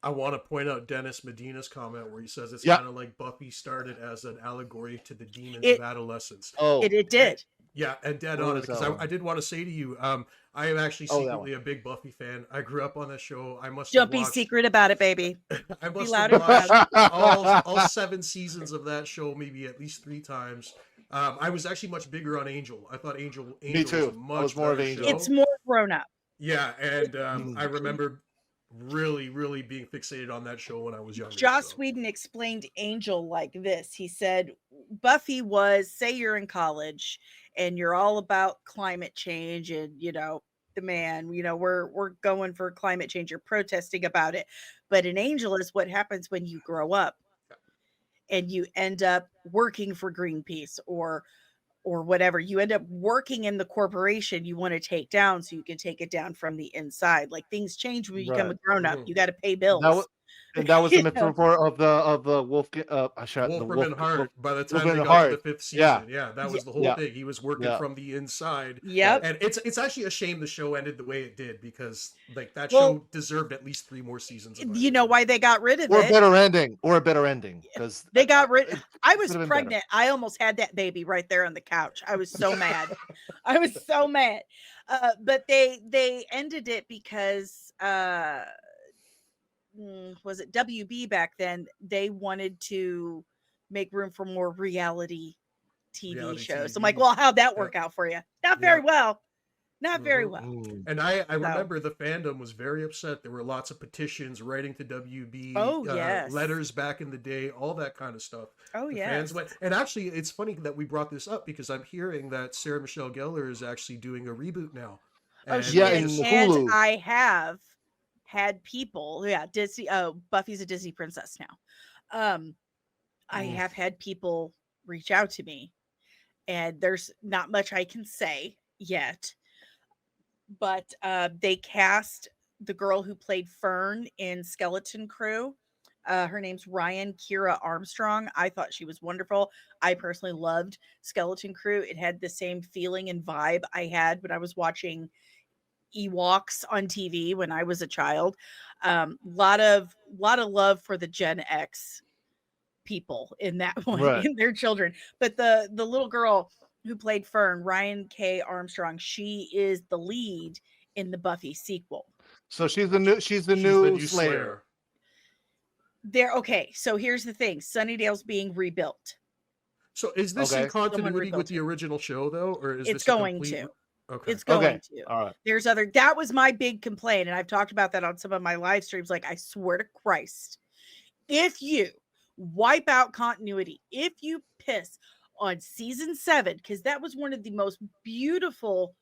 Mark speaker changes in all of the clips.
Speaker 1: I want to point out Dennis Medina's comment where he says it's
Speaker 2: Yeah.
Speaker 1: kind of like Buffy started as an allegory to the demons
Speaker 3: It
Speaker 1: of adolescence.
Speaker 2: Oh,
Speaker 3: it did.
Speaker 1: Yeah, and dead
Speaker 2: Where
Speaker 1: on it,
Speaker 2: was
Speaker 1: because
Speaker 2: that one?
Speaker 1: I did want to say to you, I am actually
Speaker 2: Oh, that
Speaker 1: secretly a big Buffy fan. I grew up on that show. I must have
Speaker 3: Don't be
Speaker 1: watched
Speaker 3: secret about it, baby.
Speaker 1: I
Speaker 3: Be
Speaker 1: must
Speaker 3: loud
Speaker 1: have
Speaker 3: and proud.
Speaker 1: watched all 7 seasons of that show maybe at least 3 times. I was actually much bigger on Angel. I thought Angel
Speaker 2: Me
Speaker 1: was a
Speaker 2: too. I
Speaker 1: much
Speaker 2: was more of
Speaker 1: better
Speaker 2: Angel.
Speaker 3: It's
Speaker 1: show.
Speaker 3: more grown up.
Speaker 1: Yeah, and I
Speaker 2: Mm.
Speaker 1: remember really being fixated on that show when I was younger.
Speaker 3: Joss
Speaker 1: So.
Speaker 3: Whedon explained Angel like this. He said, Buffy was, say you're in college and you're all about climate change and, the man, we're going for climate change. You're protesting about it. But an angel is what happens when you grow up and you end up working for Greenpeace or whatever. You end up working in the corporation you want to take down so you can take it down from the inside. Like things change when you become a
Speaker 2: Right.
Speaker 3: grown up.
Speaker 1: Mhm.
Speaker 3: You got to pay
Speaker 2: That was,
Speaker 3: bills.
Speaker 2: and that was the
Speaker 3: You know?
Speaker 2: metaphor of the wolf. The
Speaker 1: Wolfram and Hart. By the time they
Speaker 2: and
Speaker 1: got to the
Speaker 2: Hart.
Speaker 1: 5th
Speaker 2: Yeah.
Speaker 1: season, yeah, that
Speaker 3: Yeah.
Speaker 1: was the whole
Speaker 2: Yeah.
Speaker 1: thing. He was working
Speaker 2: Yeah.
Speaker 1: from the inside,
Speaker 3: Yep.
Speaker 1: and it's actually a shame the show ended the way it did because like that
Speaker 3: Well,
Speaker 1: show deserved at least 3 more seasons. in my
Speaker 3: you know
Speaker 1: opinion.
Speaker 3: why they got rid of
Speaker 2: Or a
Speaker 3: it?
Speaker 2: better ending. Or a better ending. Because
Speaker 3: They got rid. I was
Speaker 2: could've been better.
Speaker 3: pregnant. I almost had that baby right there on the couch. I was so mad. I was so mad. But they ended it because was it WB back then? They wanted to make room for more reality TV
Speaker 1: Reality
Speaker 3: shows. I'm
Speaker 1: TV.
Speaker 3: like, well, how'd that
Speaker 1: Yep.
Speaker 3: work out for you? Not very
Speaker 1: Yep.
Speaker 3: well. Not very
Speaker 1: Mhm.
Speaker 3: well.
Speaker 2: Mm.
Speaker 1: And I remember the fandom was very upset. There were lots of petitions writing to WB,
Speaker 3: Oh, yes.
Speaker 1: letters back in the day, all that kind of stuff.
Speaker 3: Oh,
Speaker 1: The
Speaker 3: yes.
Speaker 1: fans went, and actually, it's funny that we brought this up because I'm hearing that Sarah Michelle Gellar is actually doing a reboot now.
Speaker 3: Oh,
Speaker 1: And
Speaker 3: she
Speaker 2: Yeah,
Speaker 3: is.
Speaker 2: in
Speaker 3: And
Speaker 2: Hulu.
Speaker 3: I have had people, Disney. Oh, Buffy's a Disney princess now. I
Speaker 2: Mm.
Speaker 3: have had people reach out to me, and there's not much I can say yet, but they cast the girl who played Fern in Skeleton Crew. Her name's Ryan Kira Armstrong. I thought she was wonderful. I personally loved Skeleton Crew. It had the same feeling and vibe I had when I was watching Ewoks on TV when I was a child. Lot of love for the Gen X people in that one,
Speaker 2: Right.
Speaker 3: in their children. But the little girl who played Fern, Ryan K. Armstrong, she is the lead in the Buffy sequel.
Speaker 2: So she's the new
Speaker 1: she's the new Slayer.
Speaker 3: Okay, so here's the thing. Sunnydale's being rebuilt.
Speaker 1: So is this
Speaker 2: Okay.
Speaker 1: in continuity
Speaker 3: rebuilt
Speaker 1: with the original show though, or is
Speaker 3: It's
Speaker 1: this a
Speaker 3: going
Speaker 1: complete...
Speaker 3: to.
Speaker 1: Okay.
Speaker 3: It's going
Speaker 2: Okay.
Speaker 3: to.
Speaker 2: All right.
Speaker 3: There's that was my big complaint, and I've talked about that on some of my live streams. Like, I swear to Christ, if you wipe out continuity, if you piss on season 7, because that was one of the most beautiful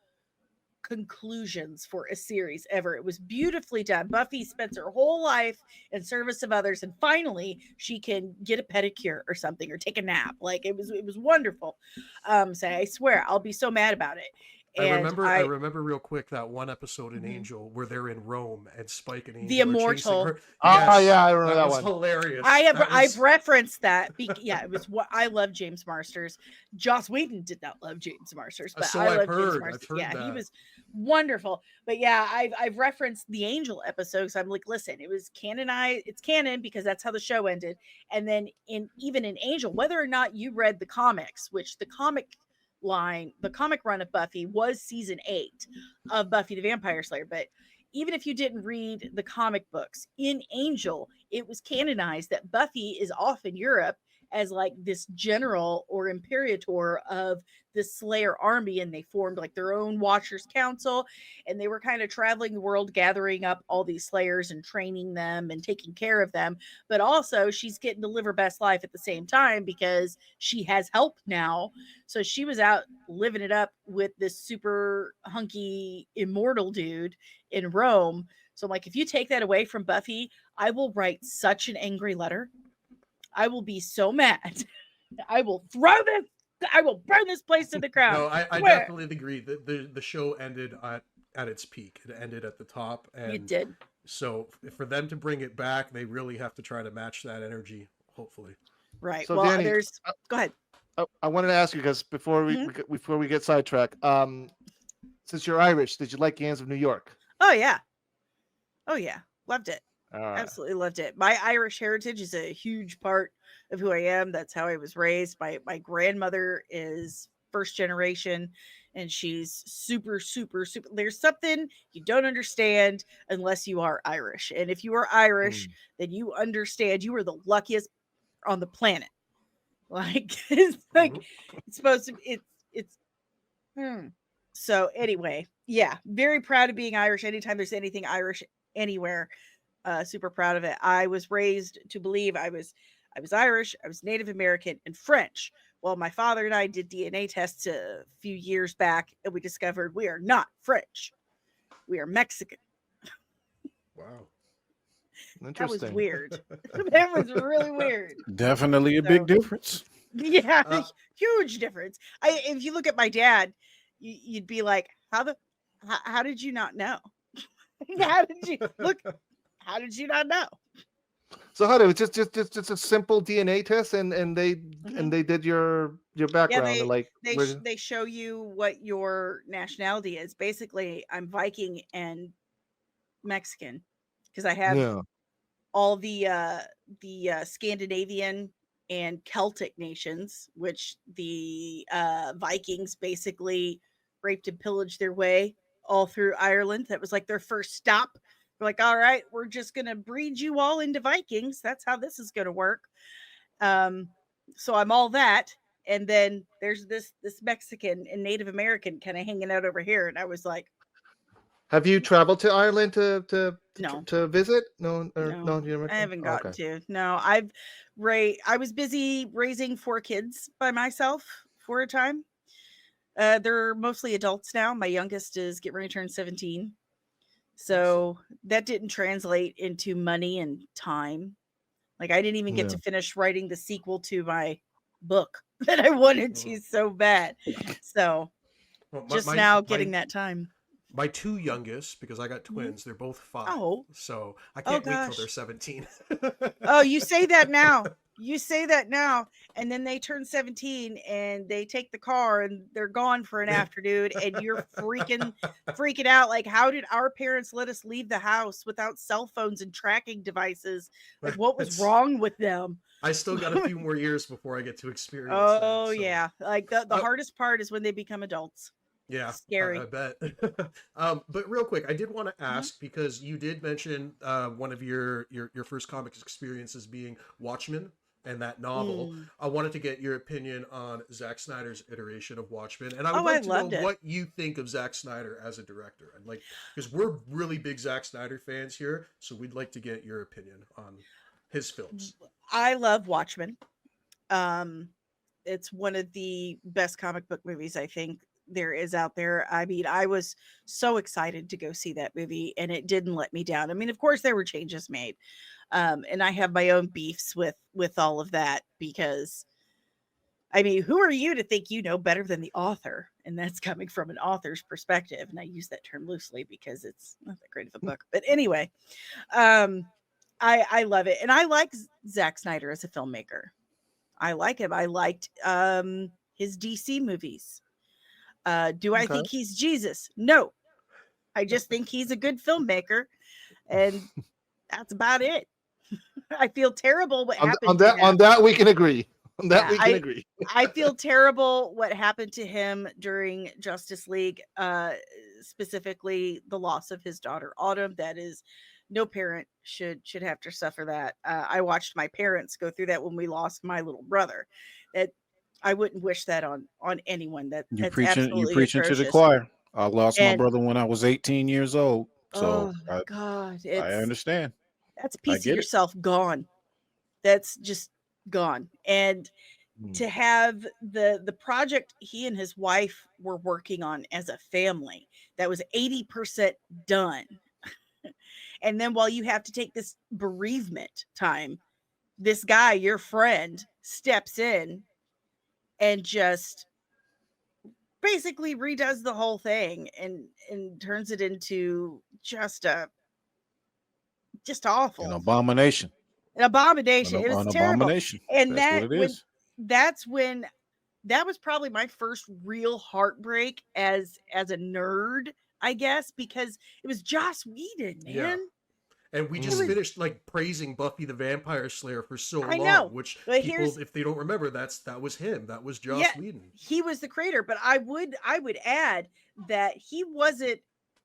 Speaker 3: conclusions for a series ever. It was beautifully done. Buffy spends her whole life in service of others, and finally she can get a pedicure or something or take a nap. Like, it was wonderful. So I swear I'll be so mad about it.
Speaker 1: I
Speaker 3: And
Speaker 1: remember real quick that one episode in
Speaker 3: Mhm.
Speaker 1: Angel where they're in Rome and Spike and Angel
Speaker 3: The
Speaker 1: are chasing
Speaker 3: Immortal.
Speaker 1: her.
Speaker 2: Ah,
Speaker 1: Yes,
Speaker 2: yeah, I remember that
Speaker 1: was
Speaker 2: one.
Speaker 1: hilarious.
Speaker 3: I've referenced that. Yeah, it was what I love James Marsters. Joss Whedon did not love James Marsters, but
Speaker 1: So
Speaker 3: I
Speaker 1: I've
Speaker 3: love James
Speaker 1: heard.
Speaker 3: Marsters.
Speaker 1: I've heard
Speaker 3: Yeah, he
Speaker 1: that.
Speaker 3: was wonderful. But yeah, I've referenced the Angel episodes. I'm like, listen, it was canonized. It's canon because that's how the show ended. And then even in Angel, whether or not you read the comics, which the comic run of Buffy was season 8 of Buffy the Vampire Slayer, but even if you didn't read the comic books, in Angel, it was canonized that Buffy is off in Europe as like this general or imperator of the Slayer army, and they formed like their own Watchers Council, and they were kind of traveling the world, gathering up all these Slayers and training them and taking care of them. But also, she's getting to live her best life at the same time because she has help now. So she was out living it up with this super hunky immortal dude in Rome. So I'm like, if you take that away from Buffy, I will write such an angry letter. I will be so mad. I will burn this place to the ground.
Speaker 1: No, I definitely agree. The show ended at its peak. It ended at the top, and
Speaker 3: It did.
Speaker 1: So for them to bring it back, they really have to try to match that energy. Hopefully,
Speaker 3: right.
Speaker 2: So,
Speaker 3: Well,
Speaker 2: Dani,
Speaker 3: go ahead.
Speaker 2: I wanted to ask you because before we get sidetracked, since you're Irish, did you like Gangs of New York?
Speaker 3: Oh yeah, loved it. Absolutely loved it. My Irish heritage is a huge part of who I am. That's how I was raised. My grandmother is first generation, and she's super, super, super. There's something you don't understand unless you are Irish. And if you are Irish, then you understand you are the luckiest on the planet. Like it's like it's supposed to it's so anyway, yeah, very proud of being Irish. Anytime there's anything Irish anywhere, super proud of it. I was raised to believe I was Irish, I was Native American, and French. Well, my father and I did DNA tests a few years back, and we discovered we are not French. We are Mexican.
Speaker 1: Wow.
Speaker 3: That was
Speaker 2: Interesting.
Speaker 3: weird. That was really weird.
Speaker 4: Definitely a big difference.
Speaker 3: Yeah, huge difference. If you look at my dad, you'd be like, how did you not know? How did you look? How did you not know?
Speaker 2: So how did it was just a simple DNA test, and they did your
Speaker 3: Yeah,
Speaker 2: background, and like
Speaker 3: they show you what your nationality is. Basically, I'm Viking and Mexican because I have
Speaker 2: yeah.
Speaker 3: all the Scandinavian and Celtic nations, which the Vikings basically raped and pillaged their way all through Ireland. That was like their first stop. They're like, all right, we're just gonna breed you all into Vikings. That's how this is gonna work. So I'm all that. And then there's this Mexican and Native American kind of hanging out over here. And I was like,
Speaker 2: Have you traveled to Ireland
Speaker 3: no.
Speaker 2: to visit? No,
Speaker 3: No,
Speaker 2: you never.
Speaker 3: I haven't gotten
Speaker 2: Okay.
Speaker 3: to. No, I was busy raising 4 kids by myself for a time. They're mostly adults now. My youngest is getting ready to turn 17. So that didn't translate into money and time. Like I didn't even get
Speaker 2: Yeah.
Speaker 3: to finish writing the sequel to my book that I wanted to so bad. So
Speaker 1: Well,
Speaker 3: just now getting that time.
Speaker 1: my 2 youngest, because I got
Speaker 3: Mhm.
Speaker 1: twins, they're both 5.
Speaker 3: Oh.
Speaker 1: So I
Speaker 3: Oh
Speaker 1: can't wait till they're
Speaker 3: gosh.
Speaker 1: 17.
Speaker 3: Oh, you say that now. You say that now, and then they turn 17 and they take the car and they're gone for an afternoon, and you're freaking out. Like, how did our parents let us leave the house without cell phones and tracking devices? Like, what was wrong with them?
Speaker 1: I still got a few more years before I get to experience that.
Speaker 3: Oh
Speaker 1: So.
Speaker 3: yeah, like the hardest part is when they become adults.
Speaker 1: Yeah,
Speaker 3: Scary.
Speaker 1: I bet. But real quick, I did want to
Speaker 3: Mhm.
Speaker 1: ask because you did mention one of your first comics experiences being Watchmen and that novel.
Speaker 3: Mm.
Speaker 1: I wanted to get your opinion on Zack Snyder's iteration of Watchmen, and I would
Speaker 3: Oh, I
Speaker 1: like to know
Speaker 3: loved it.
Speaker 1: what you think of Zack Snyder as a director. And like, because we're really big Zack Snyder fans here, so we'd like to get your opinion on his films.
Speaker 3: I love Watchmen. It's one of the best comic book movies I think there is out there. I mean, I was so excited to go see that movie, and it didn't let me down. I mean, of course there were changes made. And I have my own beefs with all of that because I mean, who are you to think you know better than the author? And that's coming from an author's perspective. And I use that term loosely because it's not that great of a book. But anyway, I love it. And I like Zack Snyder as a filmmaker. I like him. I liked his DC movies. Do I
Speaker 2: Okay.
Speaker 3: think he's Jesus? No. I just think he's a good filmmaker, and that's about it. I feel terrible what happened to him.
Speaker 2: On that we can agree. On that
Speaker 3: Yeah,
Speaker 2: we can agree.
Speaker 3: I feel terrible what happened to him during Justice League, specifically the loss of his daughter Autumn. That is, no parent should have to suffer that. I watched my parents go through that when we lost my little brother. That I wouldn't wish that on anyone.
Speaker 4: You
Speaker 3: That's
Speaker 4: preaching to the
Speaker 3: atrocious.
Speaker 4: choir. I lost my
Speaker 3: And
Speaker 4: brother when I was 18 years old. So
Speaker 3: oh my God,
Speaker 4: I understand.
Speaker 3: that's a
Speaker 4: I
Speaker 3: piece of
Speaker 4: get it.
Speaker 3: yourself gone. That's just gone. And
Speaker 2: Mm.
Speaker 3: to have the project he and his wife were working on as a family that was 80% done. And then while you have to take this bereavement time, this guy, your friend, steps in and just basically redoes the whole thing and turns it into just awful.
Speaker 4: An abomination.
Speaker 3: An abomination. It was
Speaker 4: An
Speaker 3: terrible.
Speaker 4: abomination.
Speaker 3: And
Speaker 4: That's what it is.
Speaker 3: that's when that was probably my first real heartbreak as a nerd, I guess, because it was Joss Whedon, man.
Speaker 1: Yeah. And we just finished like praising Buffy the Vampire Slayer for so
Speaker 3: I
Speaker 1: long,
Speaker 3: know,
Speaker 1: which
Speaker 3: but
Speaker 1: people, if they don't remember, that was him. That was Joss
Speaker 3: yeah,
Speaker 1: Whedon.
Speaker 3: he was the creator, but I would add that he wasn't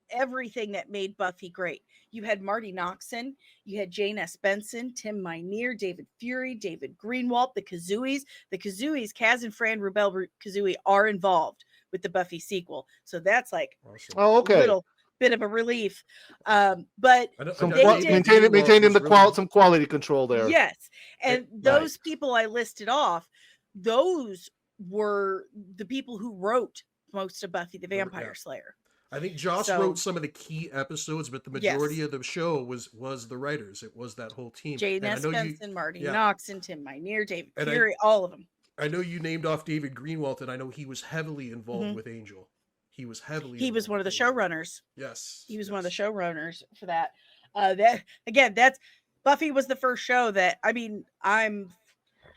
Speaker 3: everything that made Buffy great. You had Marty Noxon, you had Jane S. Benson, Tim Minear, David Fury, David Greenwalt, the Kazooies. The Kazooies, Kaz and Fran Rubel Kazooie are involved with the Buffy sequel. So that's like
Speaker 1: Awesome.
Speaker 2: Oh,
Speaker 3: a
Speaker 2: okay.
Speaker 3: little bit of a relief. But
Speaker 2: Some
Speaker 3: they did
Speaker 2: maintaining the some quality control there.
Speaker 3: Yes. And those people I listed off, those were the people who wrote most of Buffy the Vampire Slayer.
Speaker 1: I think Joss wrote some of the key episodes, but the majority of the show was the writers. It was that whole team.
Speaker 3: Jane S. Benson, Marty Noxon, Tim Minear, David Fury, all of them.
Speaker 1: I know you named off David Greenwalt, and I know he was heavily involved with Angel. He was one
Speaker 3: of the showrunners.
Speaker 1: Yes.
Speaker 3: He was one of the showrunners for that. That's Buffy was the first show that, I mean, I'm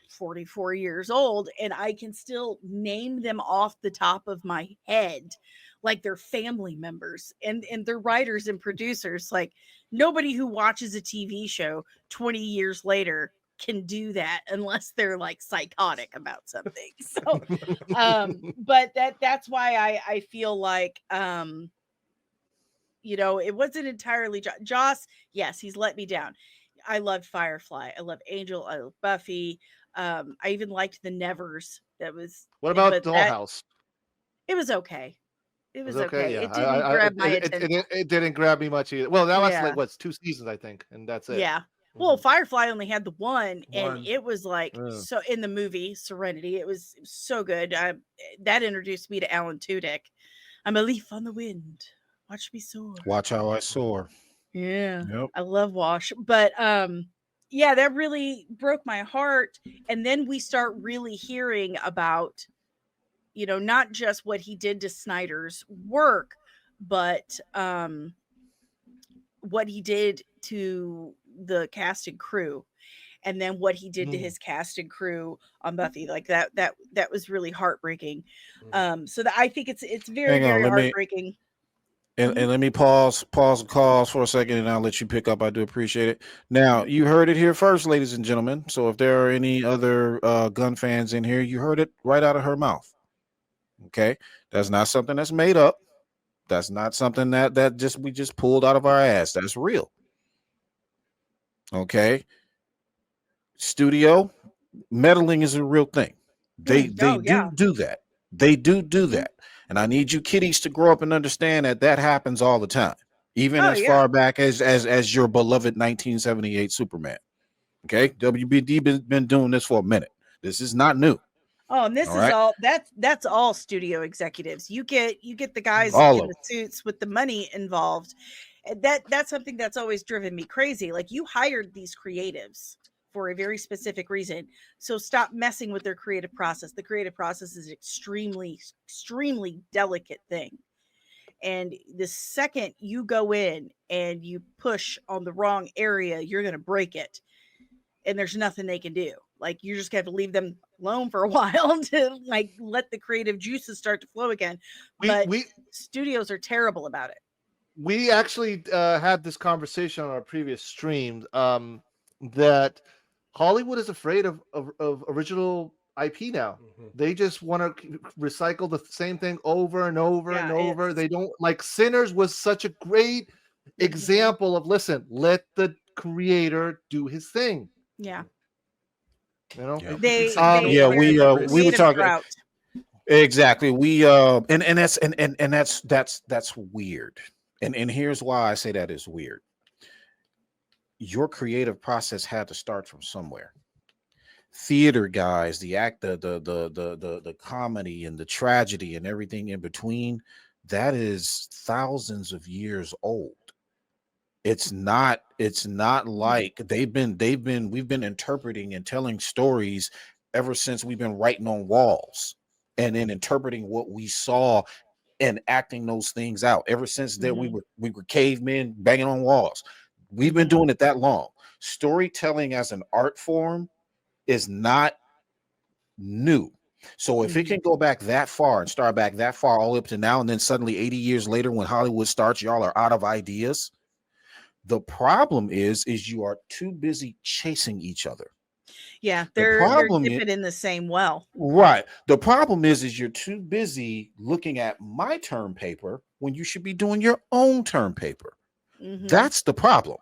Speaker 3: 44 years old and I can still name them off the top of my head like they're family members and they're writers and producers. Like nobody who watches a TV show 20 years later can do that unless they're like psychotic about something. So but that's why I feel like you know, it wasn't entirely Joss. Yes, he's let me down. I loved Firefly. I love Angel. I love Buffy. I even liked the Nevers. That was
Speaker 2: what about Dollhouse?
Speaker 3: It was okay. It was okay.
Speaker 2: Yeah.
Speaker 3: It didn't grab my attention.
Speaker 2: It didn't grab me much either. Well, that was like what, 2 seasons, I think, and that's it.
Speaker 3: Yeah. Well, Firefly only had the one, and it was like so in the movie Serenity. It was so good. That introduced me to Alan Tudyk. I'm a leaf on the wind. Watch me soar.
Speaker 4: Watch how I soar.
Speaker 3: Yeah.
Speaker 4: Yep.
Speaker 3: I love Wash. But yeah, that really broke my heart. And then we start really hearing about, you know, not just what he did to Snyder's work, but what he did to the cast and crew. And then what he did to his cast and crew on Buffy, like that was really heartbreaking. So that I think it's very, very heartbreaking.
Speaker 4: And let me pause the calls for a second, and I'll let you pick up. I do appreciate it. Now, you heard it here first, ladies and gentlemen. So if there are any other gun fans in here, you heard it right out of her mouth. Okay, that's not something that's made up. That's not something that we just pulled out of our ass. That's real. Okay. Studio meddling is a real thing. They do that. They do that. And I need you kiddies to grow up and understand that happens all the time, even as far back as your beloved 1978 Superman. Okay, WBD been doing this for a minute. This is not new.
Speaker 3: Oh, and this is all that's all studio executives. You get the guys in the suits with the money involved. That's something that's always driven me crazy. Like you hired these creatives for a very specific reason. So stop messing with their creative process. The creative process is an extremely, extremely delicate thing. And the second you go in and you push on the wrong area, you're going to break it. And there's nothing they can do. Like you're just going to have to leave them alone for a while to like let the creative juices start to flow again. But studios are terrible about it.
Speaker 2: We actually had this conversation on our previous stream that Hollywood is afraid of original IP now. They just want to recycle the same thing over and over and over. They don't like Sinners was such a great example of listen, let the creator do his thing.
Speaker 3: Yeah.
Speaker 2: You know,
Speaker 4: we were talking exactly. And that's weird. And here's why I say that is weird. Your creative process had to start from somewhere. Theater guys, the comedy and the tragedy and everything in between, that is thousands of years old. It's not like we've been interpreting and telling stories ever since we've been writing on walls and then interpreting what we saw and acting those things out. Ever since then, we were cavemen banging on walls. We've been doing it that long. Storytelling as an art form is not new. So if it can go back that far and start back that far all up to now, and then suddenly 80 years later when Hollywood starts, y'all are out of ideas. The problem is you are too busy chasing each other.
Speaker 3: Yeah,
Speaker 4: The
Speaker 3: they're
Speaker 4: problem
Speaker 3: dipping in the same well.
Speaker 4: Right. The problem is you're too busy looking at my term paper when you should be doing your own term paper.
Speaker 3: Mhm.
Speaker 4: That's the problem.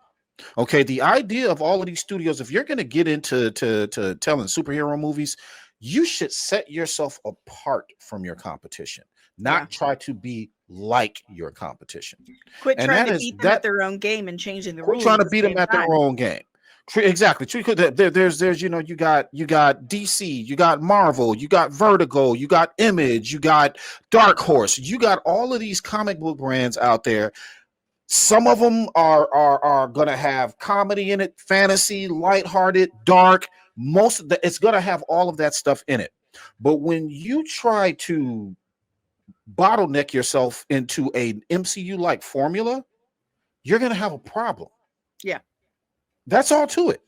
Speaker 4: Okay. The idea of all of these studios, if you're going to get into to telling superhero movies, you should set yourself apart from your competition, not try to be like your competition.
Speaker 3: Quit
Speaker 4: And
Speaker 3: trying
Speaker 4: that
Speaker 3: to
Speaker 4: is
Speaker 3: beat them at their own game and changing the
Speaker 4: quit
Speaker 3: rules
Speaker 4: trying
Speaker 3: at
Speaker 4: to
Speaker 3: the
Speaker 4: beat them
Speaker 3: same
Speaker 4: at
Speaker 3: time.
Speaker 4: their own game. Exactly. There's you got DC, you got Marvel, you got Vertigo, you got Image, you got Dark Horse, you got all of these comic book brands out there. Some of them are gonna have comedy in it, fantasy, lighthearted, dark. Most of it's gonna have all of that stuff in it. But when you try to bottleneck yourself into a MCU like formula, you're gonna have a problem.
Speaker 3: Yeah.
Speaker 4: That's all to it.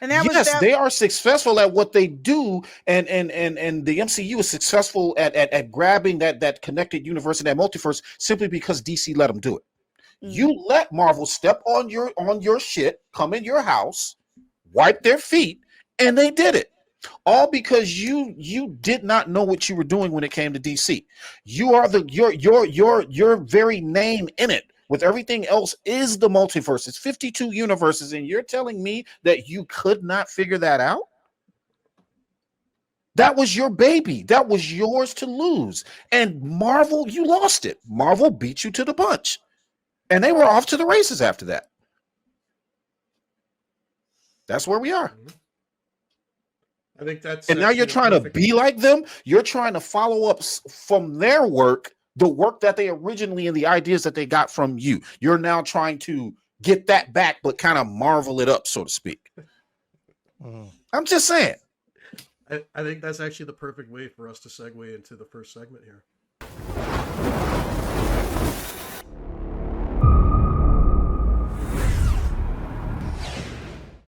Speaker 3: And that
Speaker 4: yes, they are successful at what they do, and the MCU is successful at grabbing that connected universe and that multiverse simply because DC let them do it. You let Marvel step on your shit, come in your house, wipe their feet, and they did it. All because you did not know what you were doing when it came to DC. You are your very name in it. With everything else is the multiverse. It's 52 universes, and you're telling me that you could not figure that out? That was your baby. That was yours to lose. And Marvel, you lost it. Marvel beat you to the punch. And they were off to the races after that. That's where we are.
Speaker 1: I think that's.
Speaker 4: And now you're trying to be like them. You're trying to follow up from their work, the work that they originally and the ideas that they got from you. You're now trying to get that back, but kind of marvel it up, so to speak. I'm just saying.
Speaker 1: I think that's actually the perfect way for us to segue into the first segment here.